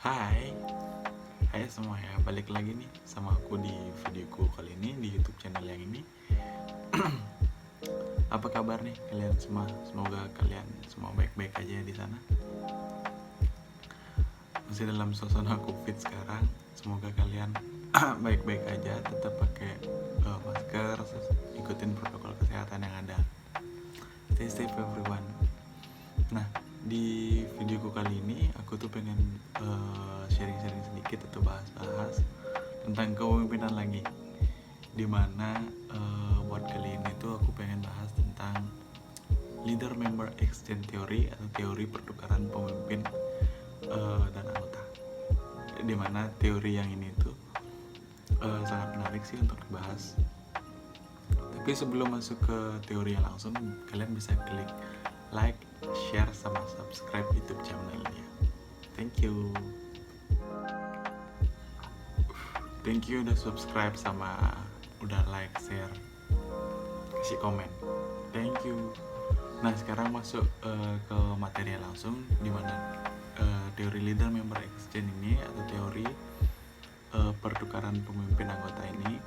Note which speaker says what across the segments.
Speaker 1: Hai, hai semuanya, balik lagi nih sama aku di videoku kali ini di YouTube channel yang ini. Apa kabar nih kalian semua? Semoga kalian semua baik-baik aja di sana. Masih dalam suasana Covid sekarang. Semoga kalian baik-baik aja, tetap pakai masker, ikutin protokol kesehatan yang ada. Stay safe everyone. Nah, di videoku kali ini aku tuh pengen sharing-sharing sedikit atau bahas-bahas tentang kepemimpinan lagi, dimana buat kali ini tuh aku pengen bahas tentang leader member exchange theory atau teori pertukaran pemimpin dan anggota, dimana teori yang ini tuh sangat menarik sih untuk dibahas. Tapi sebelum masuk ke teori yang langsung, kalian bisa klik like, share, sama subscribe YouTube channelnya. Thank you. Thank you udah subscribe sama udah like, share, kasih komen. Thank you. Nah, sekarang masuk ke materi langsung, dimana teori leader member exchange ini atau teori pertukaran pemimpin anggota ini,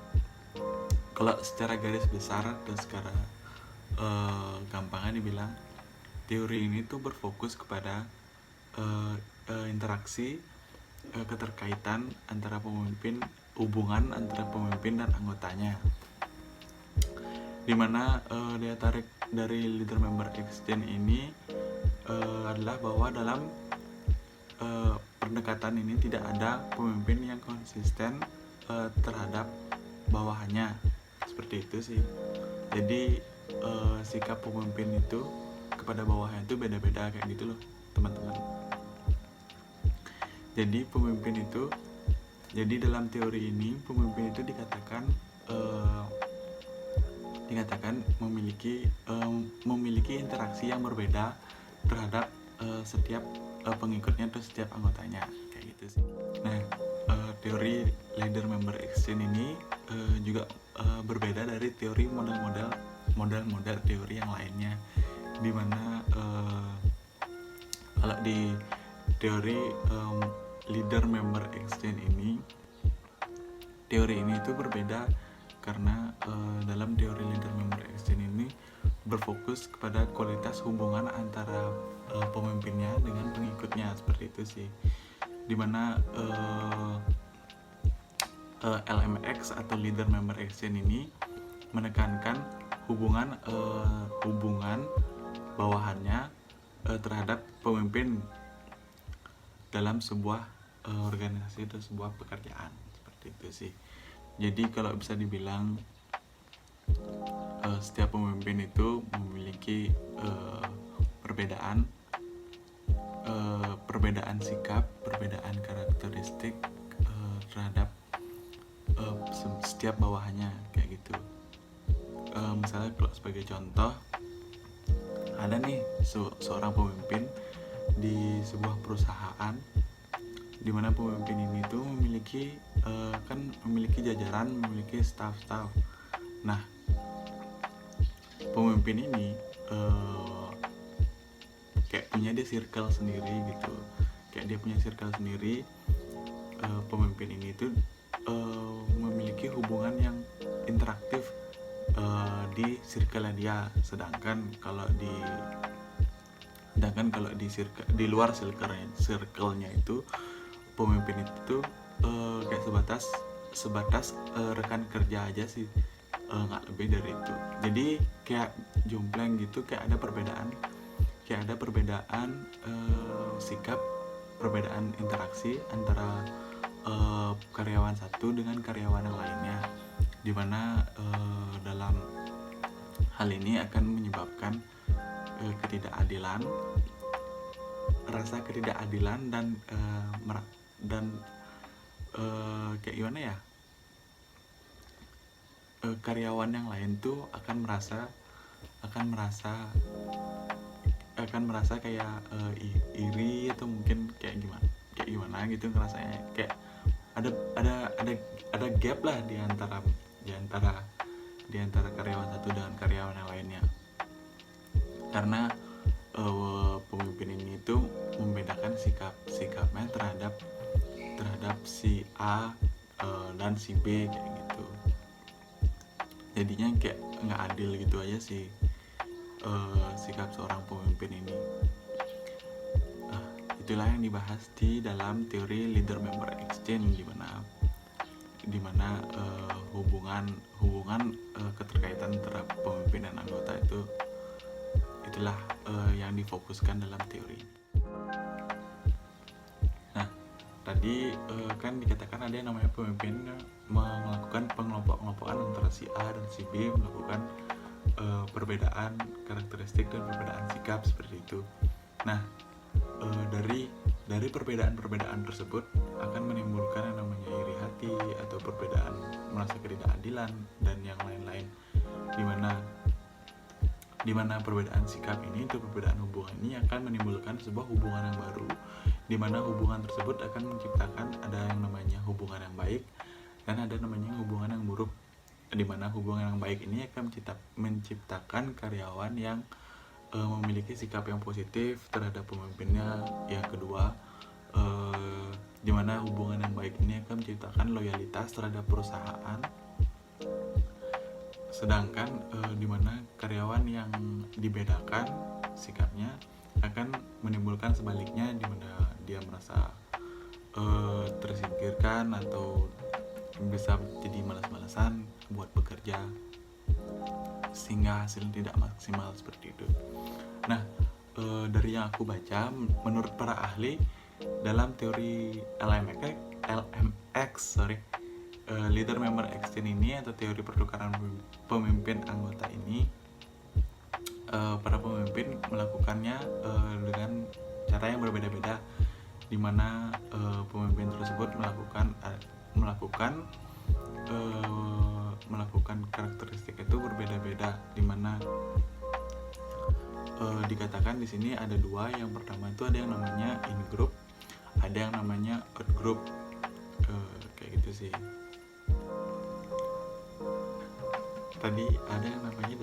Speaker 1: kalau secara garis besar dan secara gampangnya dibilang, teori ini tuh berfokus kepada interaksi keterkaitan antara pemimpin, hubungan antara pemimpin dan anggotanya, dimana daya tarik dari leader member exchange ini adalah bahwa dalam pendekatan ini tidak ada pemimpin yang konsisten terhadap bawahannya, seperti itu sih. Jadi sikap pemimpin itu kepada bawahannya itu beda-beda kayak gitu loh teman-teman. Jadi dalam teori ini pemimpin itu dikatakan memiliki interaksi yang berbeda terhadap setiap pengikutnya atau setiap anggotanya, kayak gitu sih. Nah, teori leader member exchange ini juga berbeda dari teori model teori yang lainnya, dimana kalau di teori leader member exchange ini, teori ini itu berbeda karena dalam teori leader member exchange ini berfokus kepada kualitas hubungan antara pemimpinnya dengan pengikutnya, seperti itu sih. Dimana LMX atau leader member exchange ini menekankan hubungan bawahannya terhadap pemimpin dalam sebuah organisasi atau sebuah pekerjaan, seperti itu sih. Jadi kalau bisa dibilang setiap pemimpin itu memiliki perbedaan sikap, perbedaan karakteristik terhadap setiap bawahannya, kayak gitu. Misalnya kalau sebagai contoh, ada nih seorang pemimpin di sebuah perusahaan, di mana pemimpin ini tuh memiliki jajaran, memiliki staff. Nah, pemimpin ini kayak punya dia circle sendiri gitu, pemimpin ini tuh memiliki hubungan yang interaktif di circle dia, sedangkan kalau di luar circle-nya itu pemimpin itu kayak sebatas rekan kerja aja sih, nggak lebih dari itu. Jadi kayak jomplang gitu, kayak ada perbedaan sikap, perbedaan interaksi antara karyawan satu dengan karyawan yang lainnya, dimana dalam hal ini akan menyebabkan rasa ketidakadilan dan kayak gimana ya, karyawan yang lain tuh akan merasa kayak iri, atau mungkin kayak gimana gitu ngerasanya, kayak ada gap lah di antara karyawan satu dengan karyawan yang lainnya, karena pemimpin ini tuh membedakan sikapnya terhadap si A dan si B kayak gitu. Jadinya kayak nggak adil gitu aja sih sikap seorang pemimpin ini. Itulah yang dibahas di dalam teori leader member exchange, di mana hubungan keterkaitan antara pemimpin dan anggota itulah yang difokuskan dalam teori. Nah, tadi kan dikatakan ada yang namanya pemimpin melakukan pengelompok-pengelompokan antara si A dan si B, melakukan perbedaan karakteristik dan perbedaan sikap seperti itu. Nah, dari perbedaan persebut akan menimbulkan yang namanya iri hati atau perbedaan merasa ketidakadilan dan yang lain-lain, di mana perbedaan sikap ini atau perbedaan hubungan ini akan menimbulkan sebuah hubungan yang baru, di mana hubungan tersebut akan menciptakan ada yang namanya hubungan yang baik dan ada namanya hubungan yang buruk, di mana hubungan yang baik ini akan menciptakan karyawan yang memiliki sikap yang positif terhadap pemimpinnya. Yang kedua, di mana hubungan yang baik ini akan menciptakan loyalitas terhadap perusahaan, sedangkan di mana karyawan yang dibedakan sikapnya akan menimbulkan sebaliknya, di mana dia merasa tersingkirkan atau bisa jadi malas-malasan buat bekerja sehingga hasilnya tidak maksimal seperti itu. Nah, dari yang aku baca, menurut para ahli dalam teori LMX, leader member exchange ini atau teori pertukaran pemimpin anggota ini, para pemimpin melakukannya dengan cara yang berbeda-beda, di mana pemimpin tersebut melakukan karakteristik itu berbeda-beda, di mana dikatakan di sini ada dua. Yang pertama itu ada yang namanya in group, ada yang namanya out group, kayak gitu sih. Tadi ada yang namanya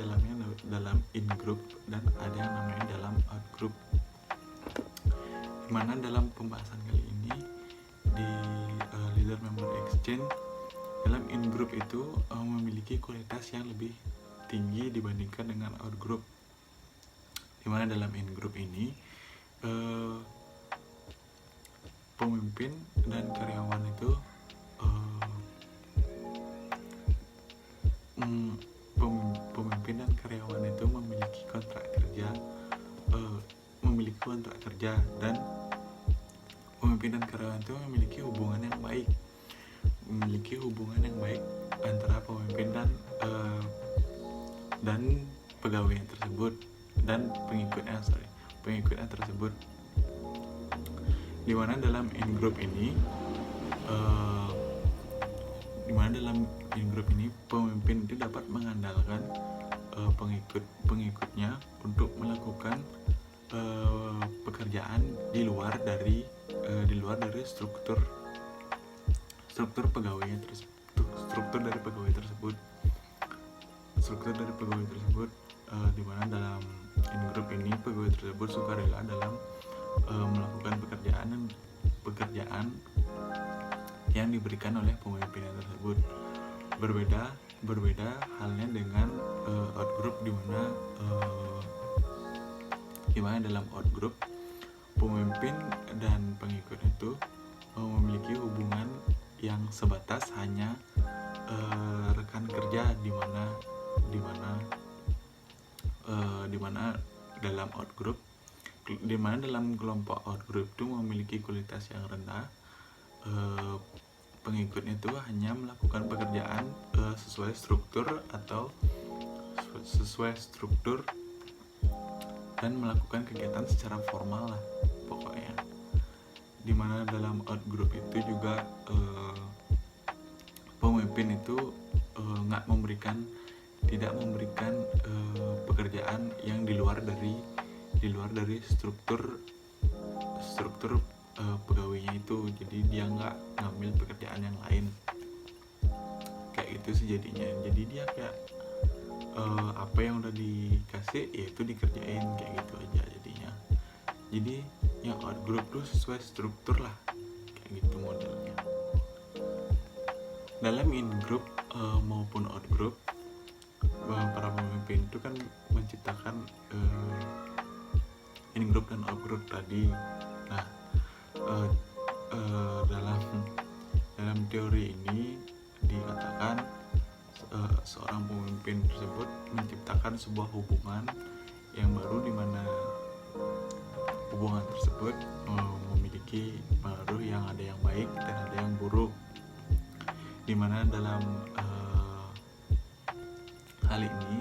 Speaker 1: dalam in group dan ada yang namanya dalam out group, dimana dalam pembahasan kali ini di leader member exchange, dalam in group itu memiliki kualitas yang lebih tinggi dibandingkan dengan out group, dimana dalam in group ini pemimpin dan karyawan itu memiliki kontrak kerja dan pemimpin dan karyawan itu memiliki hubungan yang baik antara pemimpin dan pegawai tersebut dan pengikutnya tersebut, dimana dalam in group ini pemimpin itu dapat mengandalkan pengikutnya untuk melakukan pekerjaan di luar dari struktur dari pegawai tersebut, di mana dalam in group ini pegawai tersebut sukarela dalam melakukan pekerjaan yang diberikan oleh pemimpin tersebut. Berbeda halnya dengan out group, di mana dalam out group pemimpin dan pengikut itu memiliki hubungan yang sebatas hanya rekan kerja, di mana dalam out group, di mana dalam kelompok out group itu memiliki kualitas yang rendah. Pengikutnya itu hanya melakukan pekerjaan sesuai struktur dan melakukan kegiatan secara formal lah pokoknya. Dimana dalam out group itu juga pemimpin itu tidak memberikan pekerjaan yang di luar dari struktur pegawainya itu, jadi dia nggak ngambil pekerjaan yang lain kayak gitu sih jadinya. Jadi dia kayak apa yang udah dikasih ya itu dikerjain kayak gitu aja jadinya. Jadi yang out group tuh sesuai struktur lah kayak gitu modelnya. dalam in group maupun out group, para pemimpin itu kan menciptakan in group dan out group tadi. Nah, dalam teori ini dikatakan seorang pemimpin tersebut menciptakan sebuah hubungan yang baru, di mana hubungan tersebut memiliki pengaruh yang ada yang baik dan ada yang buruk, di mana dalam hal ini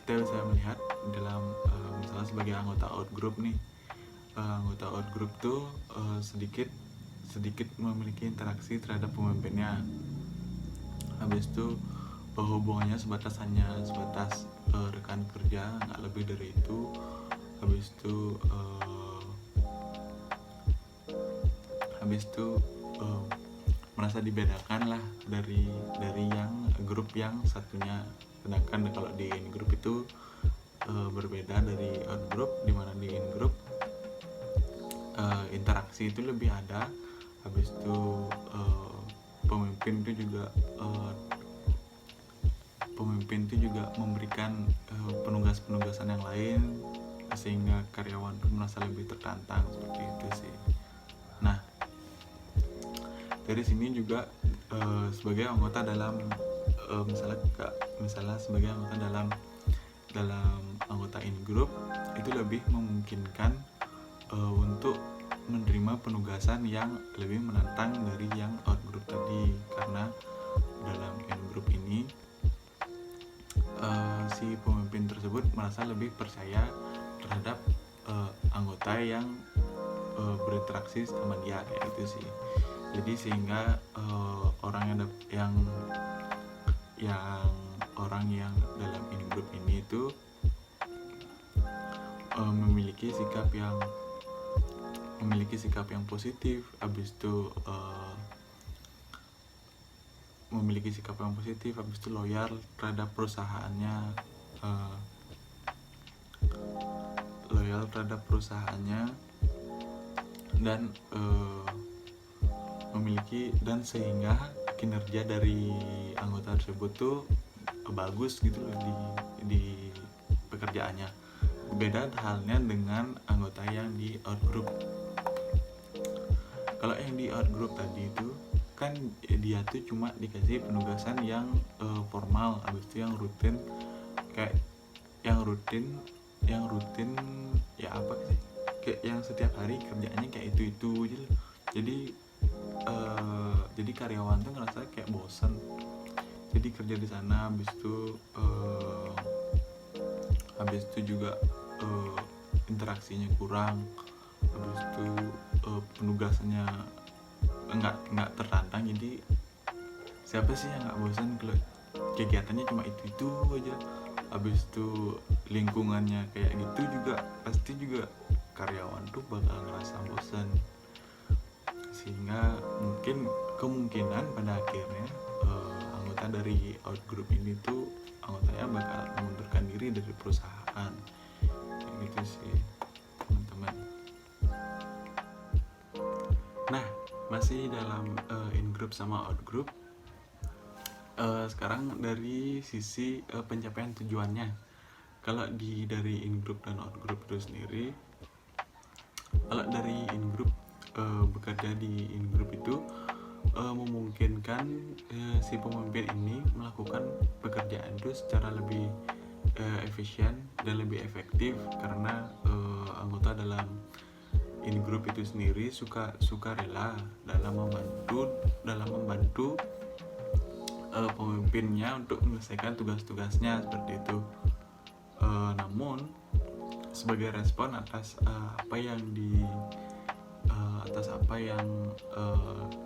Speaker 1: kita bisa melihat dalam misalnya sebagai anggota out group nih, anggota out group tuh sedikit memiliki interaksi terhadap pemimpinnya. Habis itu hubungannya sebatas rekan kerja, nggak lebih dari itu. Habis itu merasa dibedakan lah dari yang grup yang satunya. Sedangkan kalau di in group itu berbeda dari out group, dimana di in group interaksi itu lebih ada. Habis itu pemimpin itu juga memberikan penugasan yang lain, sehingga karyawan pun merasa lebih tertantang, seperti itu sih. Nah, dari sini juga sebagai anggota dalam misalnya sebagai anggota dalam anggota in group itu lebih memungkinkan untuk menerima penugasan yang lebih menantang dari yang out group tadi, karena dalam in group ini si pemimpin tersebut merasa lebih percaya terhadap anggota yang berinteraksi sama dia, kayak gitu sih. Jadi sehingga orang yang dalam in group ini itu memiliki sikap yang positif. Habis itu loyal terhadap perusahaannya, dan sehingga kinerja dari anggota tersebut tuh bagus gitu loh di pekerjaannya. Beda halnya dengan anggota yang di out group. Kalau yang di out group tadi itu kan dia tuh cuma dikasih penugasan yang formal, habis itu yang rutin, kayak yang rutin ya apa sih, kayak yang setiap hari kerjaannya kayak itu aja. Jadi karyawan tuh ngerasa kayak bosan, jadi kerja di sana. Habis itu juga interaksinya kurang. Habis itu penugasannya nggak tertantang. Jadi siapa sih yang nggak bosan kalau kegiatannya cuma itu aja? Habis itu lingkungannya kayak gitu juga, pasti juga karyawan tuh bakal ngerasa bosan, sehingga kemungkinan pada akhirnya anggota dari out group ini tuh anggotanya bakal mengundurkan diri dari perusahaan, kayak gitu sih teman-teman. Nah, masih dalam in group sama out group, sekarang dari sisi pencapaian tujuannya. Kalau dari in group dan out group itu sendiri, kalau dari in group, bekerja di in group itu memungkinkan si pemimpin ini melakukan pekerjaan itu secara lebih efisien dan lebih efektif, karena anggota dalam in group itu sendiri suka rela dalam membantu pemimpinnya untuk menyelesaikan tugas-tugasnya, seperti itu. Namun sebagai respon atas apa yang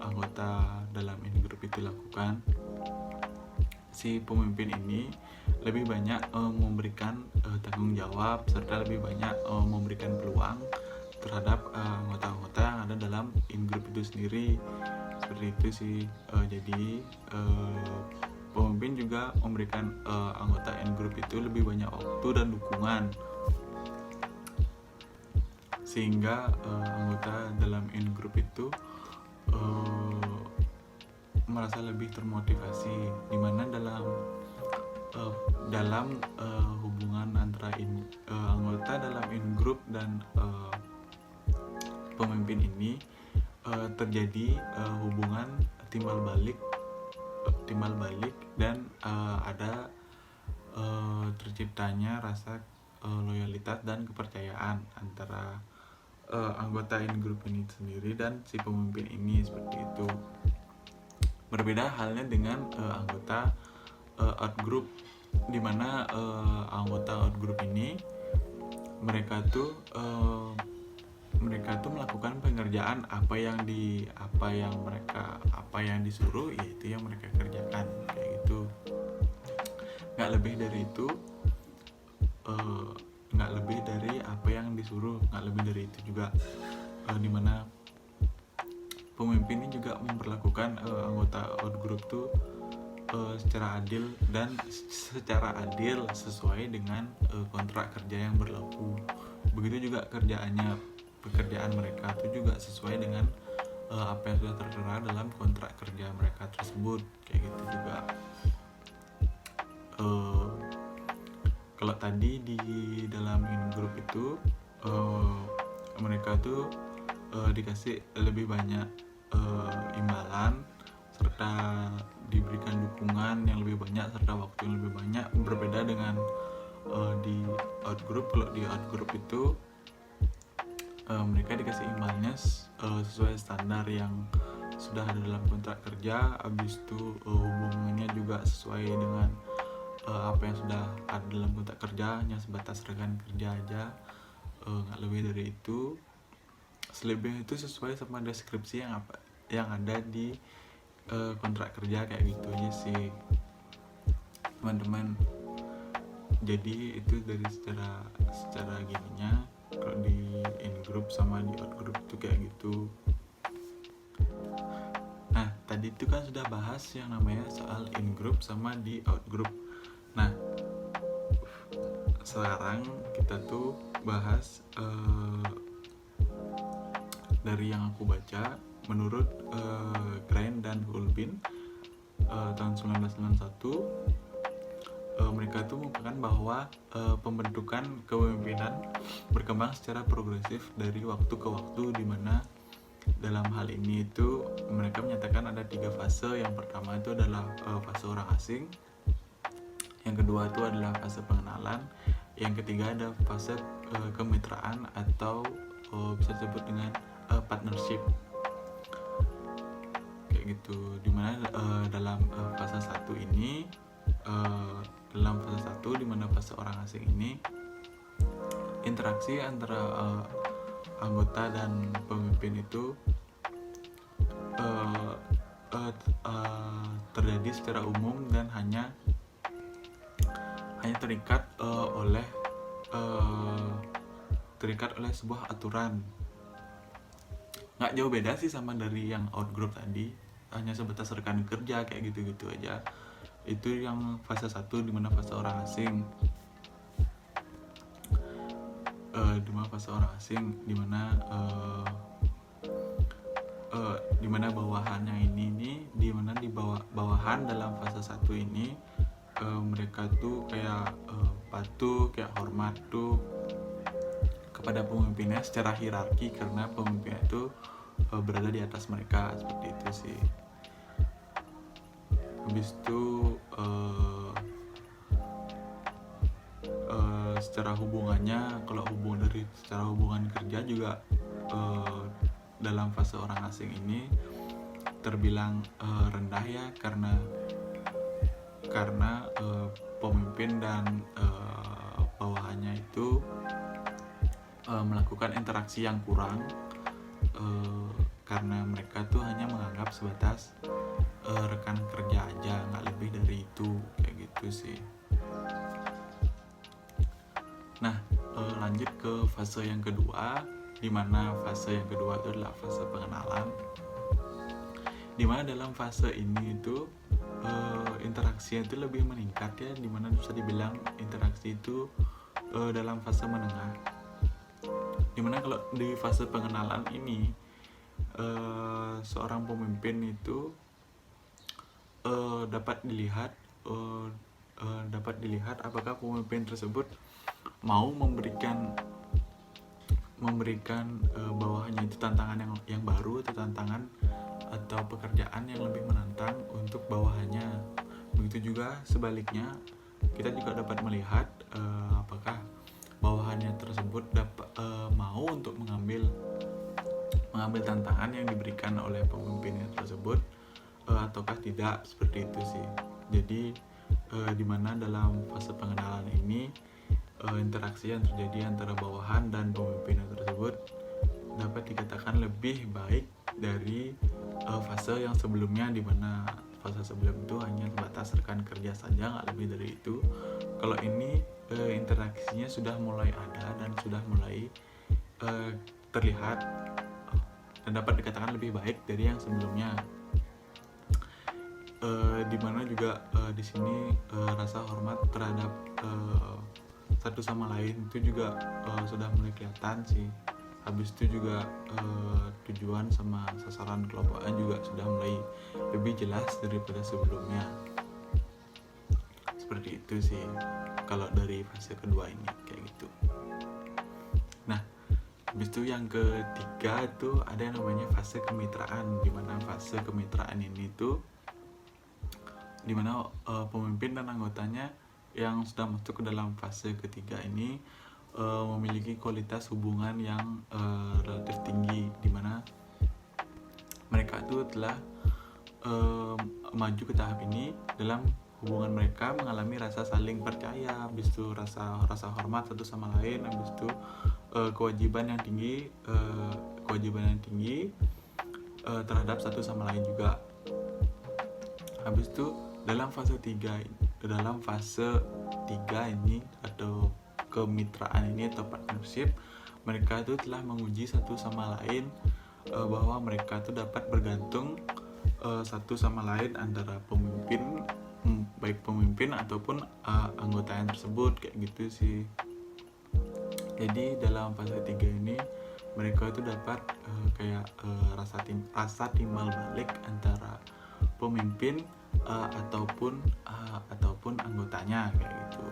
Speaker 1: anggota dalam in group itu lakukan, si pemimpin ini lebih banyak memberikan tanggung jawab, serta lebih banyak memberikan peluang terhadap anggota-anggota yang ada dalam in group itu sendiri, seperti itu sih. Jadi pemimpin juga memberikan anggota in group itu lebih banyak waktu dan dukungan, sehingga anggota dalam in group itu merasa lebih termotivasi, dimana dalam hubungan antara anggota dalam in-group dan pemimpin ini terjadi hubungan timbal balik dan ada terciptanya rasa loyalitas dan kepercayaan antara anggota in-group ini sendiri dan si pemimpin ini, seperti itu. Berbeda halnya dengan anggota out-group, dimana anggota out-group ini mereka tuh melakukan pengerjaan apa yang disuruh, yaitu yang mereka kerjakan, kayak gitu. Nggak lebih dari itu, nggak lebih dari apa yang disuruh, nggak lebih dari itu juga, dimana pemimpin ini juga memperlakukan anggota outgroup tuh secara adil sesuai dengan kontrak kerja yang berlaku. Begitu juga pekerjaan mereka itu juga sesuai dengan apa yang sudah tertera dalam kontrak kerja mereka tersebut, kayak gitu juga. Kalau tadi di dalam in-group itu mereka tuh dikasih lebih banyak imbalan serta diberikan dukungan yang lebih banyak serta waktu yang lebih banyak, berbeda dengan di outgroup. Kalau di outgroup itu mereka dikasih imbalannya sesuai standar yang sudah ada dalam kontrak kerja. Habis itu hubungannya juga sesuai dengan apa yang sudah ada dalam kontrak kerja, hanya sebatas rekan kerja aja, nggak lebih dari itu. Selebihnya itu sesuai sama deskripsi yang ada di kontrak kerja, kayak gitu aja sih teman-teman. Jadi itu dari secara gininya, kalau di in group sama di out group itu kayak gitu. Nah, tadi itu kan sudah bahas yang namanya soal in group sama di out group. Nah, sekarang kita tuh bahas dari yang aku baca, menurut Grant dan Hulbin tahun 1991, mereka tuh mengungkapkan bahwa pembentukan kepemimpinan berkembang secara progresif dari waktu ke waktu, di mana dalam hal ini itu mereka menyatakan ada 3 fase. Yang pertama itu adalah fase orang asing, yang kedua itu adalah fase pengenalan, yang ketiga ada fase kemitraan atau bisa disebut dengan partnership, kayak gitu. Dimana dalam fase 1 ini, dalam fase 1 dimana fase orang asing ini, interaksi antara anggota dan pemimpin itu terjadi secara umum dan hanya terikat oleh sebuah aturan. Nggak jauh beda sih sama dari yang outgroup tadi, hanya sebatas rekan kerja, kayak gitu-gitu aja. Itu yang fase 1 dimana fase orang asing. Dimana fase orang asing dimana bawahannya ini dimana di bawahan dalam fase 1 ini mereka tuh kayak patuh, kayak hormat tuh kepada pemimpinnya secara hierarki, karena pemimpinnya itu berada di atas mereka, seperti itu sih. Habis itu secara hubungannya, kalau secara hubungan kerja juga dalam fase orang asing ini terbilang rendah ya, karena pemimpin dan bawahannya itu melakukan interaksi yang kurang, karena mereka tuh hanya menganggap sebatas rekan kerja aja, nggak lebih dari itu, kayak gitu sih. Nah, lanjut ke fase yang kedua, dimana fase yang kedua itu adalah fase pengenalan, dimana dalam fase ini itu interaksi itu lebih meningkat ya, dimana bisa dibilang interaksi itu dalam fase menengah. Dimana kalau di fase pengenalan ini seorang pemimpin itu dapat dilihat apakah pemimpin tersebut mau memberikan bawahannya itu tantangan yang baru, atau tantangan atau pekerjaan yang lebih menantang untuk bawahannya. Begitu juga sebaliknya, kita juga dapat melihat apakah bawahannya tersebut mau untuk mengambil tantangan yang diberikan oleh pemimpinnya tersebut ataukah tidak, seperti itu sih. Jadi dimana dalam fase pengenalan ini interaksi yang terjadi antara bawahan dan pemimpinnya tersebut dapat dikatakan lebih baik dari fase yang sebelumnya, dimana fase sebelum itu hanya sebatas rekan kerja saja, nggak lebih dari itu. Kalau ini interaksinya sudah mulai ada dan sudah mulai terlihat dan dapat dikatakan lebih baik dari yang sebelumnya. Dimana juga di sini rasa hormat terhadap satu sama lain itu juga sudah mulai kelihatan sih. Habis itu juga tujuan sama sasaran kelompoknya juga sudah mulai lebih jelas daripada sebelumnya. Seperti itu sih kalau dari fase kedua ini, kayak gitu. Nah, habis itu yang ketiga itu ada yang namanya fase kemitraan, dimana fase kemitraan ini tuh dimana pemimpin dan anggotanya yang sudah masuk ke dalam fase ketiga ini memiliki kualitas hubungan yang relatif tinggi, dimana mereka itu telah maju ke tahap ini. Dalam hubungan mereka mengalami rasa saling percaya, habis itu rasa hormat satu sama lain, habis itu kewajiban yang tinggi terhadap satu sama lain juga. Habis itu dalam fase 3 ini atau kemitraan ini atau partnership, mereka itu telah menguji satu sama lain bahwa mereka itu dapat bergantung satu sama lain antara baik pemimpin ataupun anggota yang tersebut, kayak gitu sih. Jadi dalam fase 3 ini mereka itu dapat rasa timbal balik antara pemimpin ataupun anggotanya, kayak gitu.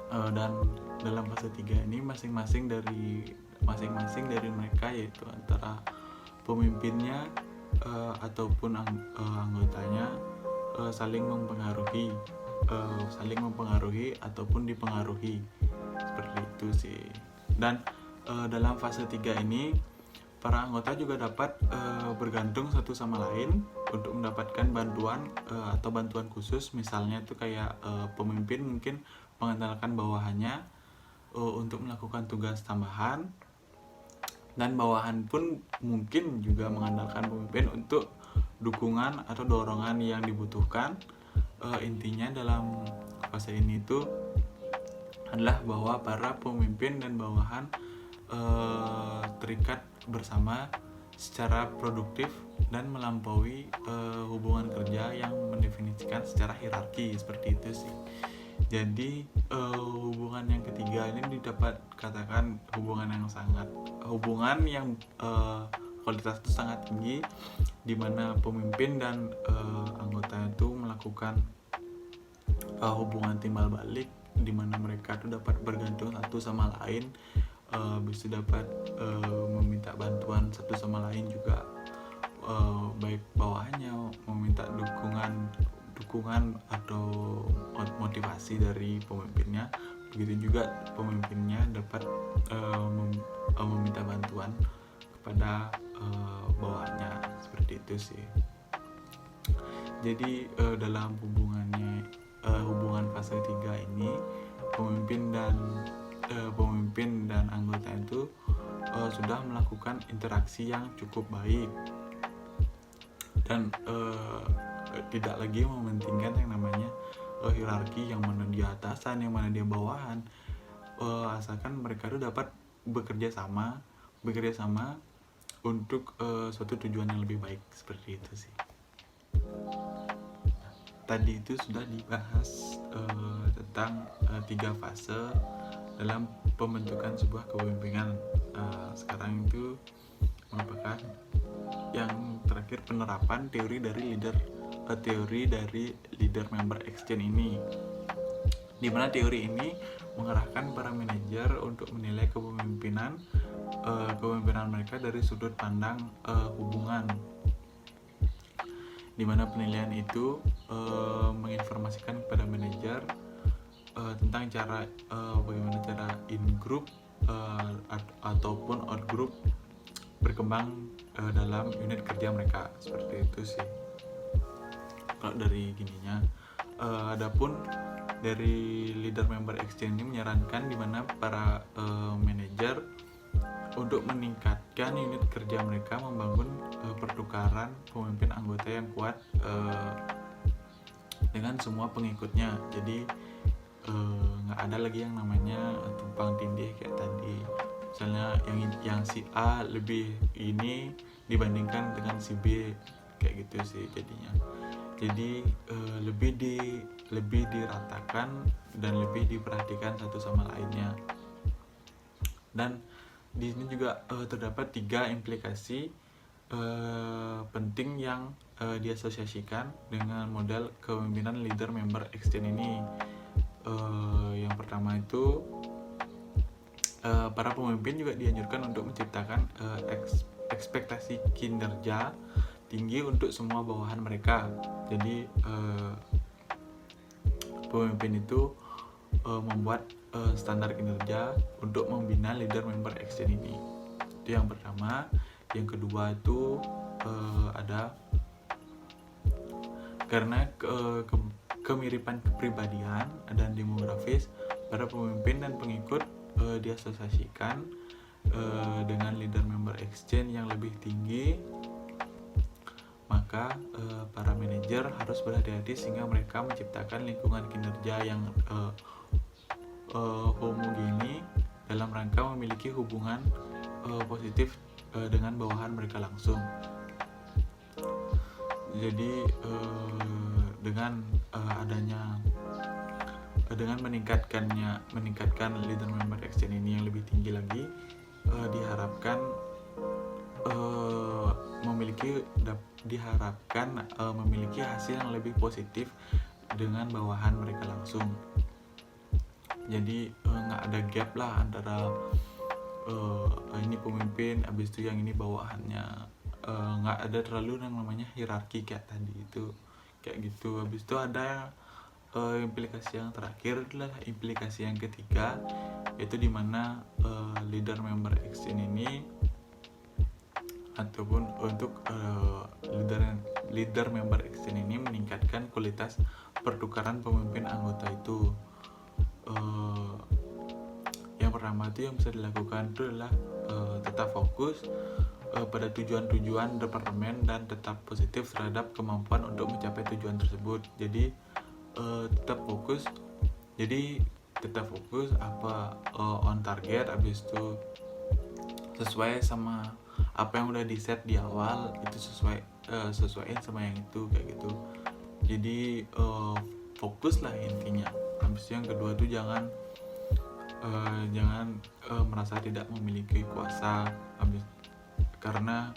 Speaker 1: Dan dalam fase 3 ini masing-masing dari mereka, yaitu antara pemimpinnya ataupun anggotanya saling mempengaruhi ataupun dipengaruhi, seperti itu sih. Dan dalam fase 3 ini para anggota juga dapat bergantung satu sama lain untuk mendapatkan bantuan atau bantuan khusus. Misalnya itu kayak pemimpin mungkin mengandalkan bawahannya untuk melakukan tugas tambahan, dan bawahan pun mungkin juga mengandalkan pemimpin untuk dukungan atau dorongan yang dibutuhkan. Intinya dalam fase ini itu adalah bahwa para pemimpin dan bawahan terikat bersama secara produktif dan melampaui hubungan kerja yang mendefinisikan secara hierarki, seperti itu sih. Jadi hubungan yang ketiga ini dapat katakan hubungan yang kualitas itu sangat tinggi, di mana pemimpin dan anggota itu melakukan hubungan timbal balik, di mana mereka itu dapat bergantung satu sama lain, bisa dapat meminta bantuan satu sama lain juga, baik bawahannya meminta dukungan atau motivasi dari pemimpinnya, begitu juga pemimpinnya dapat meminta bantuan kepada bawahannya, seperti itu sih. Jadi dalam hubungan fase 3 ini pemimpin dan anggota itu sudah melakukan interaksi yang cukup baik dan tidak lagi mementingkan yang namanya hierarki, yang mana dia atasan, yang mana dia bawahan, asalkan mereka itu dapat bekerja sama untuk suatu tujuan yang lebih baik, seperti itu sih. Tadi itu sudah dibahas tentang 3 fase dalam pembentukan sebuah kepemimpinan. Sekarang itu merupakan yang terakhir, penerapan teori dari leader teori dari leader member exchange ini, di mana teori ini mengarahkan para manajer untuk menilai kepemimpinan mereka dari sudut pandang hubungan, di mana penilaian itu menginformasikan kepada manajer tentang cara bagaimana cara in group ataupun out group berkembang dalam unit kerja mereka. Seperti itu sih kalau dari gininya. Adapun dari leader member exchange ini menyarankan di mana para manajer untuk meningkatkan unit kerja mereka membangun pertukaran pemimpin anggota yang kuat dengan semua pengikutnya. Jadi nggak ada lagi yang namanya tumpang tindih kayak tadi, misalnya yang si A lebih ini dibandingkan dengan si B kayak gitu sih jadinya. Jadi lebih diratakan dan lebih diperhatikan satu sama lainnya. Dan di sini juga terdapat 3 implikasi penting yang diasosiasikan dengan model kepemimpinan leader member exchange ini. Yang pertama itu para pemimpin juga dianjurkan untuk menciptakan ekspektasi kinerja tinggi untuk semua bawahan mereka. Jadi pemimpin itu membuat standar kinerja untuk membina leader member exchange ini. Itu yang pertama. Yang kedua itu ada karena kemiripan kepribadian dan demografis para pemimpin dan pengikut diasosiasikan dengan leader member exchange yang lebih tinggi, maka para manajer harus berhati-hati sehingga mereka menciptakan lingkungan kinerja yang homogeni dalam rangka memiliki hubungan positif dengan bawahan mereka langsung. Jadi dengan meningkatkan leader member exchange ini yang lebih tinggi lagi, diharapkan memiliki hasil yang lebih positif dengan bawahan mereka langsung. Jadi nggak ada gap lah antara ini pemimpin, habis itu yang ini bawahannya. Nggak ada terlalu yang namanya hierarki kayak tadi itu kayak gitu. Habis itu ada implikasi yang terakhir adalah implikasi yang ketiga, yaitu dimana leader member exchange ini ataupun untuk leader member exchange ini meningkatkan kualitas pertukaran pemimpin anggota itu. Yang pertama itu yang bisa dilakukan itu adalah tetap fokus pada tujuan-tujuan departemen dan tetap positif terhadap kemampuan untuk mencapai tujuan tersebut. Jadi tetap fokus apa on target, habis itu sesuai sama apa yang udah di set di awal, itu sesuaiin sama yang itu kayak gitu. Jadi fokus lah intinya. Habis itu yang kedua tuh jangan merasa tidak memiliki kuasa, karena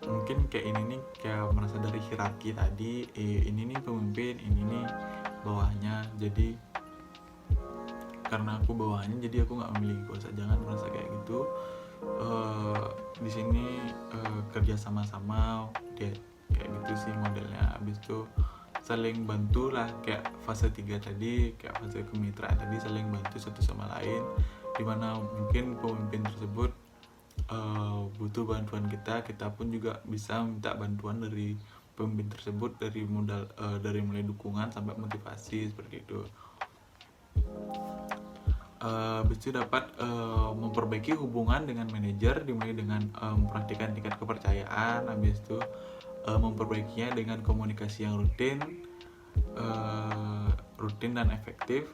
Speaker 1: mungkin kayak ini nih, kayak merasa dari hierarki tadi, ini nih pemimpin, ini nih bawahnya, jadi karena aku bawahnya jadi aku nggak memiliki kuasa. Jangan merasa kayak gitu. Di sini kerja sama-sama dia kayak gitu sih modelnya. Habis itu saling bantu lah, kayak fase 3 tadi, kayak fase kemitraan tadi, saling bantu satu sama lain, dimana mungkin pemimpin tersebut butuh bantuan kita pun juga bisa minta bantuan dari pemimpin tersebut, dari mulai dukungan sampai motivasi seperti itu. Habis itu dapat memperbaiki hubungan dengan manajer, dimulai dengan memperhatikan tingkat kepercayaan. Habis itu memperbaikinya dengan komunikasi yang rutin dan efektif,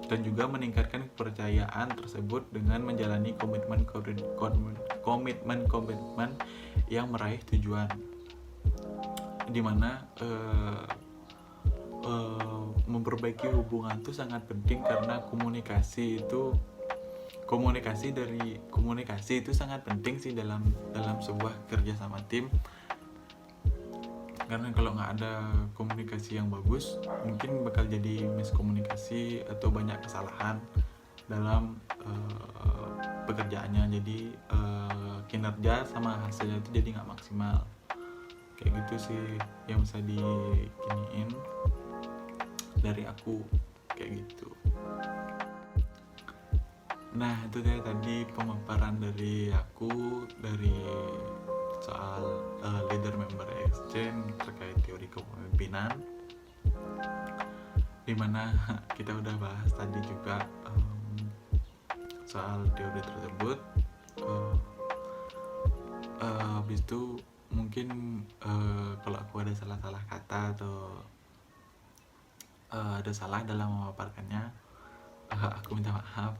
Speaker 1: dan juga meningkatkan kepercayaan tersebut dengan menjalani komitmen yang meraih tujuan, dimana memperbaiki hubungan itu sangat penting karena komunikasi itu komunikasi itu sangat penting sih dalam sebuah kerja sama tim, karena kalau nggak ada komunikasi yang bagus mungkin bakal jadi miskomunikasi atau banyak kesalahan dalam pekerjaannya, jadi kinerja sama hasilnya itu jadi nggak maksimal. Kayak gitu sih yang bisa dikiniin dari aku, kayak gitu. Nah itu dia tadi pemaparan dari aku dari soal leader member exchange terkait teori kepemimpinan, dimana kita udah bahas tadi juga soal teori tersebut. Habis itu mungkin kalau aku ada salah-salah kata atau ada salah dalam memaparkannya, aku minta maaf.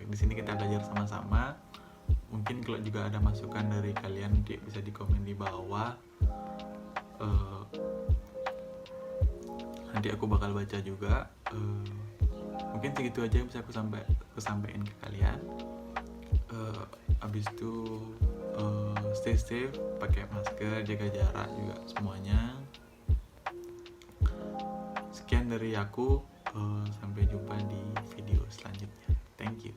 Speaker 1: Di sini kita belajar sama-sama. Mungkin kalau juga ada masukan dari kalian bisa di komen di bawah. Nanti aku bakal baca juga. Mungkin segitu aja yang bisa aku sampaikan ke kalian. Abis itu stay safe, pakai masker, jaga jarak juga semuanya. Sekian dari aku. Sampai jumpa di video selanjutnya. Thank you.